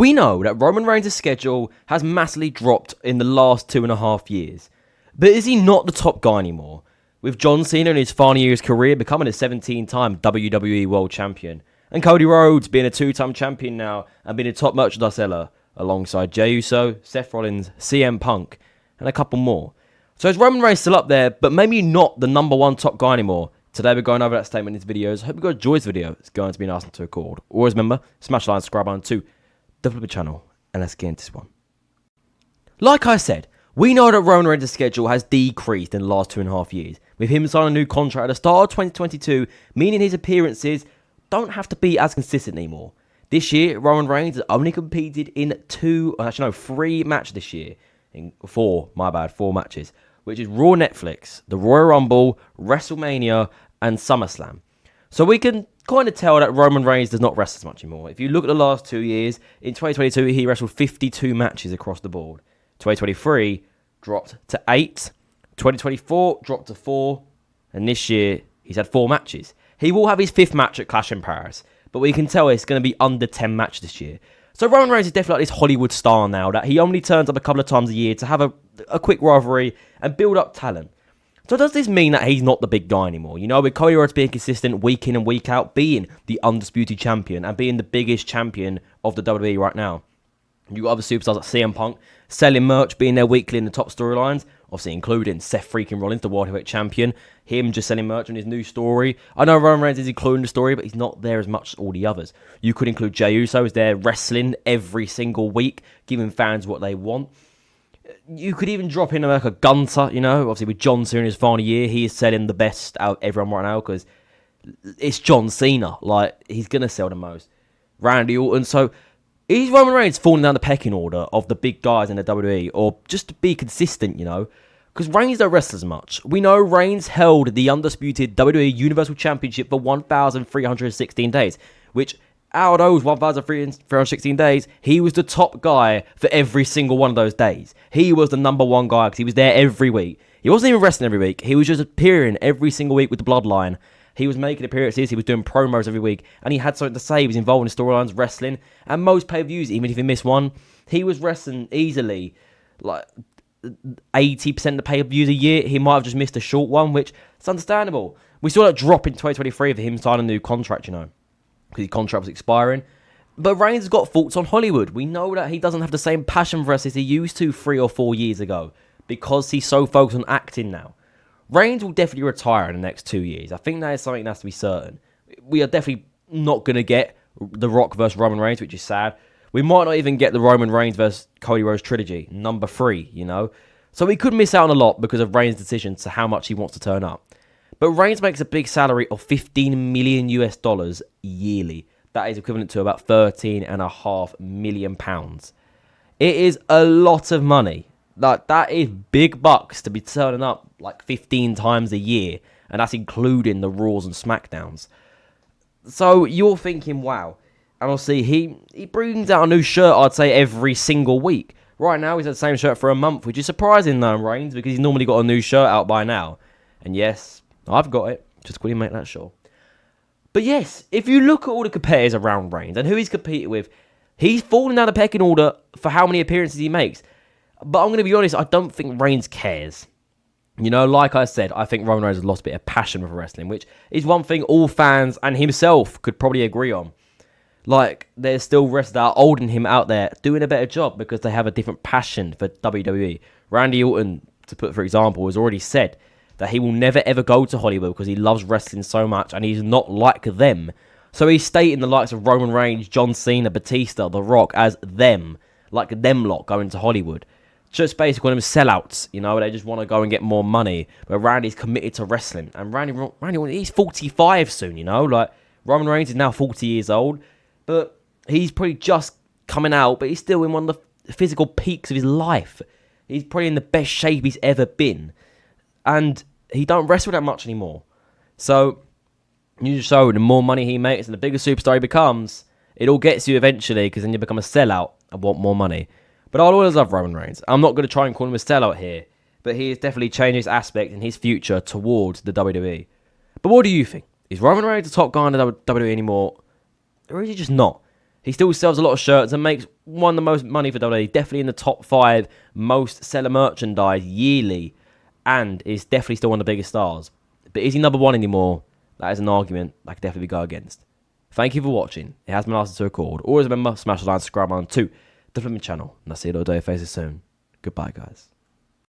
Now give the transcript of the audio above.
We know that Roman Reigns' schedule has massively dropped in the last 2.5 years. But is he not the top guy anymore? With John Cena in his final year of his career becoming a 17-time WWE World Champion, and Cody Rhodes being a 2-time champion now and being a top merchandise seller, alongside Jey Uso, Seth Rollins, CM Punk, and a couple more. So is Roman Reigns still up there, but maybe not the number one top guy anymore? Today we're going over that statement in these videos. I hope you guys enjoy this video. It's going to be nice to record. Always remember, smash the like, subscribe button too. Develop the channel, and let's get into this one. Like I said, we know that Roman Reigns' schedule has decreased in the last 2.5 years, with him signing a new contract at the start of 2022, meaning his appearances don't have to be as consistent anymore. This year, Roman Reigns has only competed in 3 matches this year. Four matches, which is Raw Netflix, the Royal Rumble, WrestleMania, and SummerSlam. So we can kind of tell that Roman Reigns does not wrestle as much anymore. If you look at the last 2 years, in 2022, he wrestled 52 matches across the board. 2023 dropped to 8. 2024 dropped to 4. And this year, he's had 4 matches. He will have his 5th match at Clash in Paris, but we can tell it's going to be under 10 matches this year. So Roman Reigns is definitely like this Hollywood star now, that he only turns up a couple of times a year to have a quick rivalry and build up talent. So does this mean that he's not the big guy anymore? You know, with Cody Rhodes being consistent week in and week out, being the undisputed champion and being the biggest champion of the WWE right now. You got other superstars like CM Punk selling merch, being there weekly in the top storylines, obviously including Seth freaking Rollins, the World Heavyweight Champion, him just selling merch on his new story. I know Roman Reigns is including the story, but he's not there as much as all the others. You could include Jey Uso, who's there wrestling every single week, giving fans what they want. You could even drop in like a Gunter, you know, obviously with John Cena in his final year, he is selling the best out of everyone right now because it's John Cena. Like, he's going to sell the most. Randy Orton, so is Roman Reigns falling down the pecking order of the big guys in the WWE, or just to be consistent, you know? Because Reigns don't wrestle as much. We know Reigns held the undisputed WWE Universal Championship for 1,316 days, which out of those 1,316 days, he was the top guy for every single one of those days. He was the number one guy because he was there every week. He wasn't even wrestling every week. He was just appearing every single week with the Bloodline. He was making appearances, he was doing promos every week, and he had something to say. He was involved in storylines, wrestling, and most pay-per-views, even if he missed one, he was wrestling easily, like 80% of the pay-per-views a year. He might have just missed a short one, which is understandable. We saw that drop in 2023 for him signing a new contract, you know, because his contract was expiring. But Reigns has got faults on Hollywood. We know that he doesn't have the same passion for us as he used to 3 or 4 years ago, because he's so focused on acting now. Reigns will definitely retire in the next 2 years. I think that is something that has to be certain. We are definitely not going to get The Rock versus Roman Reigns, which is sad. We might not even get the Roman Reigns versus Cody Rhodes trilogy, number 3, you know? So we could miss out on a lot because of Reigns' decision to how much he wants to turn up. But Reigns makes a big salary of $15 million yearly. That is equivalent to about £13.5 million. It is a lot of money. Like, that is big bucks to be turning up like 15 times a year, and that's including the Raws and SmackDowns. So you're thinking, wow. And obviously, he brings out a new shirt, I'd say, every single week. Right now, he's had the same shirt for a month, which is surprising, though, Reigns, because he's normally got a new shirt out by now. And yes, I've got it. Just quickly make that sure. But yes, if you look at all the competitors around Reigns and who he's competed with, he's falling down the pecking order for how many appearances he makes. But I'm going to be honest, I don't think Reigns cares. You know, like I said, I think Roman Reigns has lost a bit of passion for wrestling, which is one thing all fans and himself could probably agree on. Like, there's still wrestlers that are older than him out there doing a better job because they have a different passion for WWE. Randy Orton, to put for example, has already said that he will never ever go to Hollywood because he loves wrestling so much and he's not like them. So he's stating the likes of Roman Reigns, John Cena, Batista, The Rock as them, like them lot going to Hollywood. Just basically calling them sellouts, you know, they just want to go and get more money. But Randy's committed to wrestling. And Randy, he's 45 soon, you know, like Roman Reigns is now 40 years old. But he's probably just coming out, but he's still in one of the physical peaks of his life. He's probably in the best shape he's ever been. And he don't wrestle that much anymore. So, you just show the more money he makes and the bigger superstar he becomes, it all gets you eventually, because then you become a sellout and want more money. But I'll always love Roman Reigns. I'm not going to try and call him a sellout here, but he has definitely changed his aspect and his future towards the WWE. But what do you think? Is Roman Reigns the top guy in the WWE anymore? Or is he just not? He still sells a lot of shirts and makes one of the most money for WWE. Definitely in the top 5 most seller merchandise yearly. And is definitely still one of the biggest stars. But is he number 1 anymore? That is an argument I could definitely go against. Thank you for watching. It has been lasted to record. Always remember, smash the like, subscribe on to the Flipping channel. And I'll see you all day faces soon. Goodbye, guys.